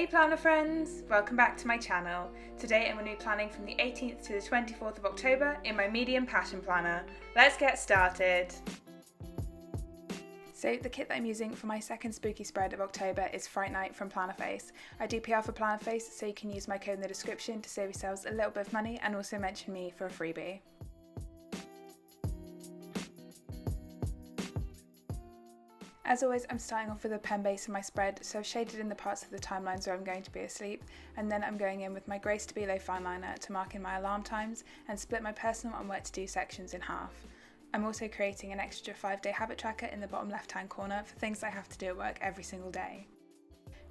Hey planner friends! Welcome back to my channel. Today I'm going to be planning from the 18th to the 24th of October in my medium passion planner. Let's get started! So the kit that I'm using for my second spooky spread of October is Fright from Plannerface. I do PR for Plannerface, so you can use my code in the description to save yourselves a little bit of money and also mention me for a freebie. As always, I'm starting off with a pen base in my spread, so I've shaded in the parts of the timelines where I'm going to be asleep, and then I'm going in with my Grey Stabilo fine liner to mark in my alarm times and split my personal and work to do sections in half. I'm also creating an extra 5-day habit tracker in the bottom left hand corner for things I have to do at work every single day.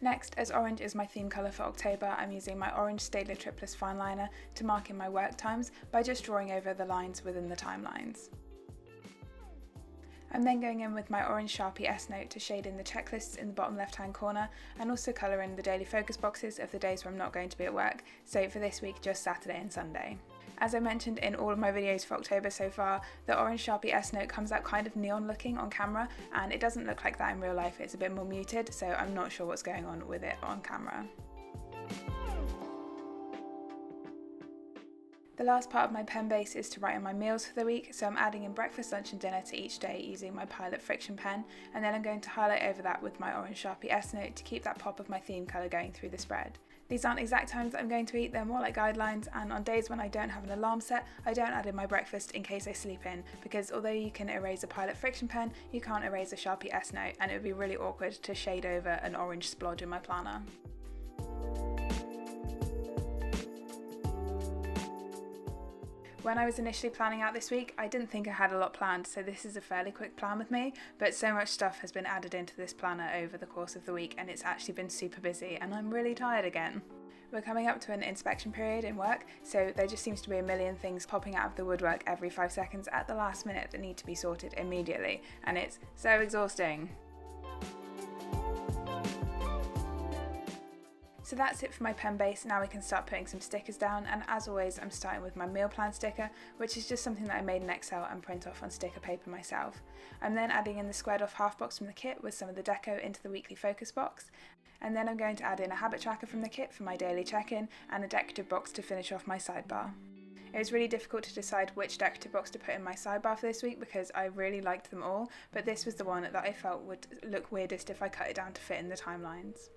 Next, as orange is my theme colour for October, I'm using my orange Staedtler Triplus fine liner to mark in my work times by just drawing over the lines within the timelines. I'm then going in with my orange Sharpie S-Note to shade in the checklists in the bottom left hand corner and also colour in the daily focus boxes of the days where I'm not going to be at work, so for this week just Saturday and Sunday. As I mentioned in all of my videos for October so far, the orange Sharpie S-Note comes out kind of neon looking on camera and it doesn't look like that in real life, it's a bit more muted, so I'm not sure what's going on with it on camera. The last part of my pen base is to write in my meals for the week, so I'm adding in breakfast, lunch and dinner to each day using my Pilot Friction pen, and then I'm going to highlight over that with my orange Sharpie S-Note to keep that pop of my theme colour going through the spread. These aren't exact times that I'm going to eat, they're more like guidelines, and on days when I don't have an alarm set, I don't add in my breakfast in case I sleep in, because although you can erase a Pilot Friction pen, you can't erase a Sharpie S-Note, and it would be really awkward to shade over an orange splodge in my planner. When I was initially planning out this week, I didn't think I had a lot planned, so this is a fairly quick plan with me, but so much stuff has been added into this planner over the course of the week and it's actually been super busy and I'm really tired again. We're coming up to an inspection period in work, so there just seems to be a million things popping out of the woodwork every 5 seconds at the last minute that need to be sorted immediately, and it's so exhausting. So that's it for my pen base. Now we can start putting some stickers down, and as always I'm starting with my meal plan sticker, which is just something that I made in Excel and print off on sticker paper myself. I'm then adding in the squared off half box from the kit with some of the deco into the weekly focus box, and then I'm going to add in a habit tracker from the kit for my daily check-in and a decorative box to finish off my sidebar. It was really difficult to decide which decorative box to put in my sidebar for this week because I really liked them all, but this was the one that I felt would look weirdest if I cut it down to fit in the timelines.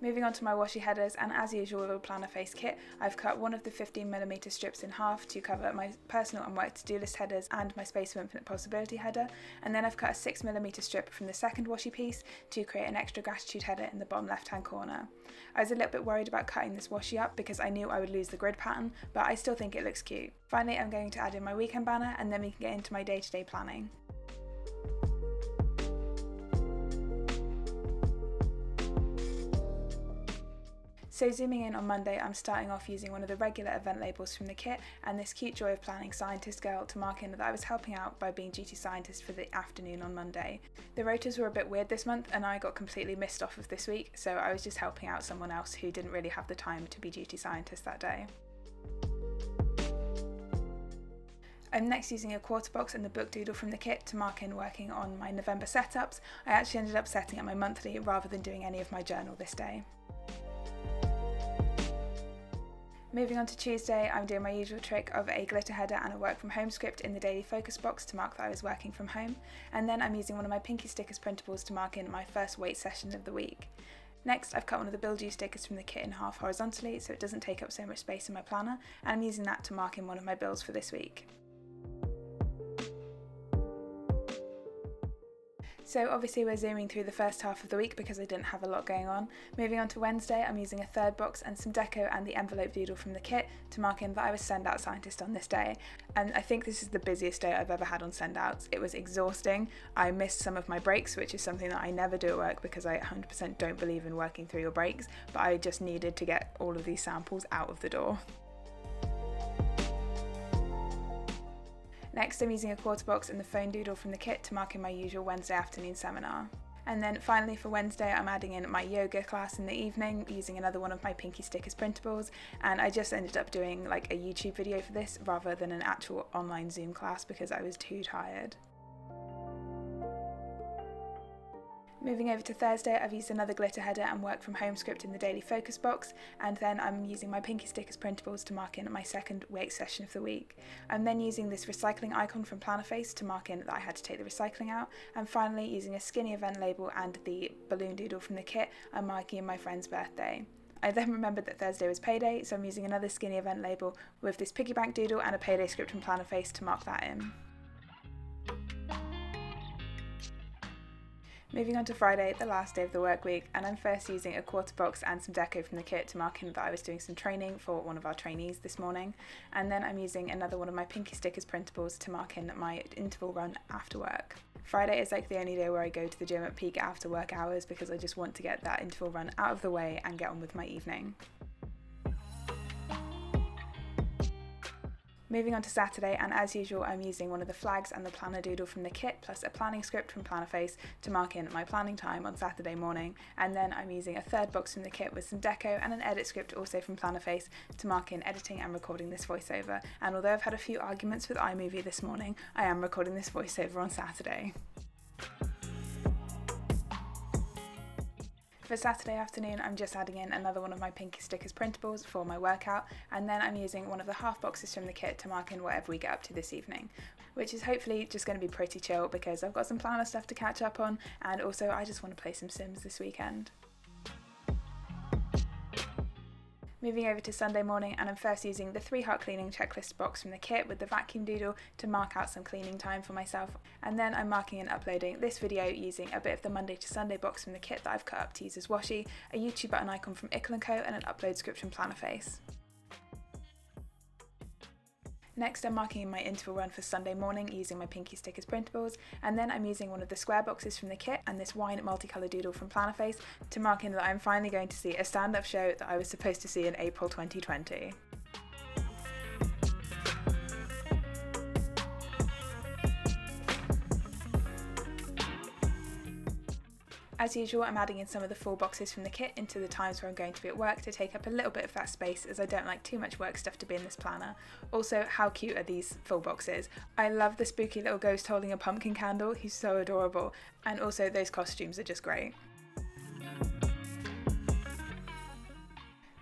Moving on to my washi headers, and as usual with a Plannerface kit, I've cut one of the 15mm strips in half to cover my personal and work to-do list headers and my Space of Infinite Possibility header, and then I've cut a 6mm strip from the second washi piece to create an extra gratitude header in the bottom left hand corner. I was a little bit worried about cutting this washi up because I knew I would lose the grid pattern, but I still think it looks cute. Finally, I'm going to add in my weekend banner and then we can get into my day-to-day planning. So zooming in on Monday, I'm starting off using one of the regular event labels from the kit and this cute Joy of Planning scientist girl to mark in that I was helping out by being duty scientist for the afternoon on Monday. The rotas were a bit weird this month and I got completely missed off of this week, so I was just helping out someone else who didn't really have the time to be duty scientist that day. I'm next using a quarter box and the book doodle from the kit to mark in working on my November setups. I actually ended up setting up my monthly rather than doing any of my journal this day. Moving on to Tuesday, I'm doing my usual trick of a glitter header and a work from home script in the daily focus box to mark that I was working from home, and then I'm using one of my Pinky Stickers printables to mark in my first weight session of the week. Next, I've cut one of the Build You stickers from the kit in half horizontally so it doesn't take up so much space in my planner, and I'm using that to mark in one of my builds for this week. So obviously we're zooming through the first half of the week because I didn't have a lot going on. Moving on to Wednesday, I'm using a third box and some deco and the envelope doodle from the kit to mark in that I was send out scientist on this day. And I think this is the busiest day I've ever had on send outs. It was exhausting. I missed some of my breaks, which is something that I never do at work because I 100% don't believe in working through your breaks, but I just needed to get all of these samples out of the door. Next, I'm using a quarter box and the phone doodle from the kit to mark in my usual Wednesday afternoon seminar. And then finally for Wednesday, I'm adding in my yoga class in the evening using another one of my Pinky Stickers printables, and I just ended up doing like a YouTube video for this rather than an actual online Zoom class because I was too tired. Moving over to Thursday, I've used another glitter header and work from home script in the daily focus box, and then I'm using my Pinky Stickers printables to mark in my second wake session of the week. I'm then using this recycling icon from Plannerface to mark in that I had to take the recycling out, and finally using a skinny event label and the balloon doodle from the kit, I'm marking in my friend's birthday. I then remembered that Thursday was payday, so I'm using another skinny event label with this piggy bank doodle and a payday script from Plannerface to mark that in. Moving on to Friday, the last day of the work week, and I'm first using a quarter box and some deco from the kit to mark in that I was doing some training for one of our trainees this morning, and then I'm using another one of my Pinky Stickers printables to mark in my interval run after work. Friday is like the only day where I go to the gym at peak after work hours because I just want to get that interval run out of the way and get on with my evening. Moving on to Saturday, and as usual I'm using one of the flags and the planner doodle from the kit plus a planning script from Plannerface to mark in my planning time on Saturday morning, and then I'm using a third box from the kit with some deco and an edit script also from Plannerface to mark in editing and recording this voiceover, and although I've had a few arguments with iMovie this morning, I am recording this voiceover on Saturday. For Saturday afternoon, I'm just adding in another one of my Pinky Stickers printables for my workout, and then I'm using one of the half boxes from the kit to mark in whatever we get up to this evening, which is hopefully just going to be pretty chill because I've got some planner stuff to catch up on, and also I just want to play some Sims this weekend. Moving over to Sunday morning, and I'm first using the 3-heart cleaning checklist box from the kit with the vacuum doodle to mark out some cleaning time for myself, and then I'm marking and uploading this video using a bit of the Monday to Sunday box from the kit that I've cut up to use as washi, a YouTube button icon from Ickle & Co and an upload script from Plannerface. Next I'm marking in my interval run for Sunday morning using my Pinky Stickers printables, and then I'm using one of the square boxes from the kit and this wine multicolour doodle from Plannerface to mark in that I'm finally going to see a stand-up show that I was supposed to see in April 2020. As usual, I'm adding in some of the full boxes from the kit into the times where I'm going to be at work to take up a little bit of that space as I don't like too much work stuff to be in this planner. Also, how cute are these full boxes? I love the spooky little ghost holding a pumpkin candle, he's so adorable, and also those costumes are just great.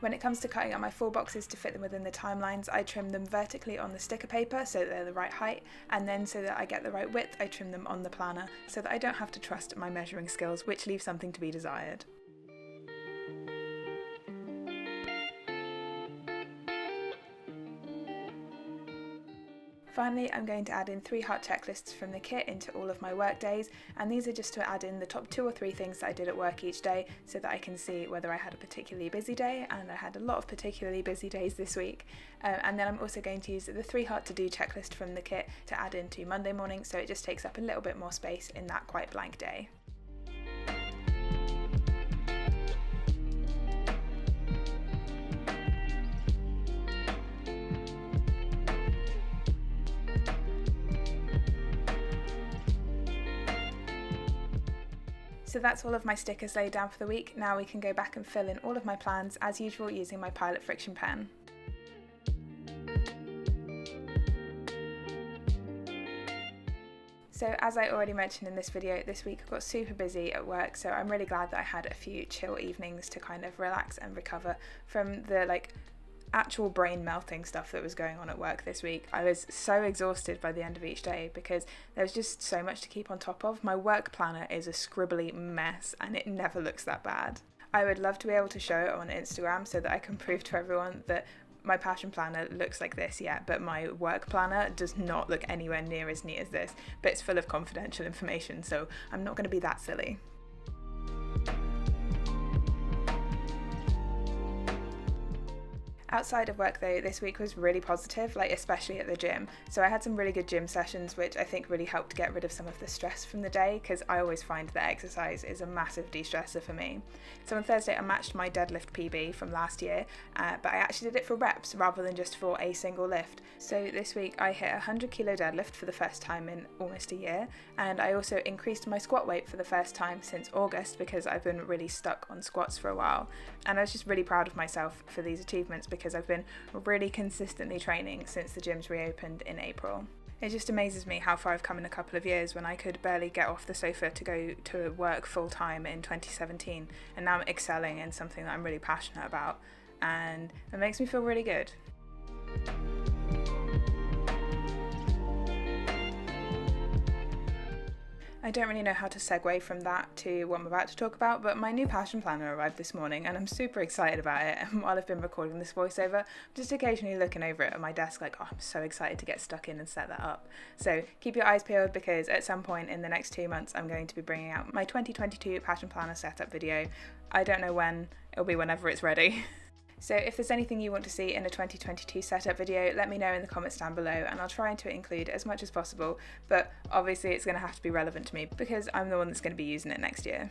When it comes to cutting up my full boxes to fit them within the timelines, I trim them vertically on the sticker paper so that they're the right height, and then so that I get the right width, I trim them on the planner so that I don't have to trust my measuring skills, which leave something to be desired. Finally, I'm going to add in 3-heart checklists from the kit into all of my work days, and these are just to add in the top 2 or 3 things that I did at work each day so that I can see whether I had a particularly busy day, and I had a lot of particularly busy days this week. And then I'm also going to use the 3-heart to-do checklist from the kit to add into Monday morning, so it just takes up a little bit more space in that quite blank day. So that's all of my stickers laid down for the week. Now we can go back and fill in all of my plans as usual using my Pilot Friction pen. So as I already mentioned in this video, this week I got super busy at work, so I'm really glad that I had a few chill evenings to kind of relax and recover from the actual brain melting stuff that was going on at work this week. I was so exhausted by the end of each day because there was just so much to keep on top of. My work planner is a scribbly mess and it never looks that bad. I would love to be able to show it on Instagram so that I can prove to everyone that my passion planner looks like this, yeah, but my work planner does not look anywhere near as neat as this, but it's full of confidential information, so I'm not going to be that silly. Outside of work though, this week was really positive, especially at the gym. So I had some really good gym sessions which I think really helped get rid of some of the stress from the day, because I always find that exercise is a massive de-stressor for me. So on Thursday I matched my deadlift PB from last year, but I actually did it for reps rather than just for a single lift. So this week I hit a 100 kilo deadlift for the first time in almost a year, and I also increased my squat weight for the first time since August because I've been really stuck on squats for a while. And I was just really proud of myself for these achievements because I've been really consistently training since the gyms reopened in April. It just amazes me how far I've come in a couple of years when I could barely get off the sofa to go to work full time in 2017, and now I'm excelling in something that I'm really passionate about, and it makes me feel really good. I don't really know how to segue from that to what I'm about to talk about, but my new passion planner arrived this morning and I'm super excited about it. And while I've been recording this voiceover, I'm just occasionally looking over it at my desk like, oh, I'm so excited to get stuck in and set that up. So keep your eyes peeled, because at some point in the next 2 months I'm going to be bringing out my 2022 passion planner setup video. I don't know when, it'll be whenever it's ready. So if there's anything you want to see in a 2022 setup video, let me know in the comments down below and I'll try to include as much as possible, but obviously it's going to have to be relevant to me because I'm the one that's going to be using it next year.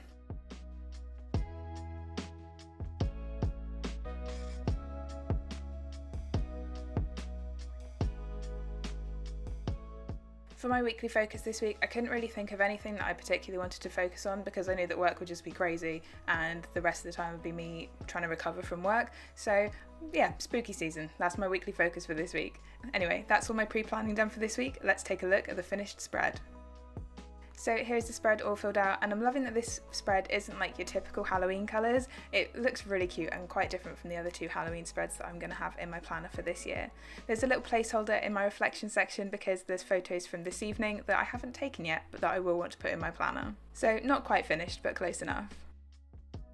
For my weekly focus this week, I couldn't really think of anything that I particularly wanted to focus on because I knew that work would just be crazy and the rest of the time would be me trying to recover from work. So yeah, spooky season. That's my weekly focus for this week. Anyway, that's all my pre-planning done for this week. Let's take a look at the finished spread. So here's the spread all filled out, and I'm loving that this spread isn't like your typical Halloween colours. It looks really cute and quite different from the other 2 Halloween spreads that I'm going to have in my planner for this year. There's a little placeholder in my reflection section because there's photos from this evening that I haven't taken yet, but that I will want to put in my planner. So not quite finished, but close enough.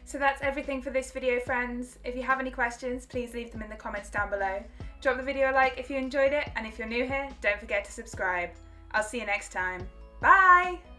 So that's everything for this video, friends. If you have any questions, please leave them in the comments down below. Drop the video a like if you enjoyed it, and if you're new here, don't forget to subscribe. I'll see you next time. Bye!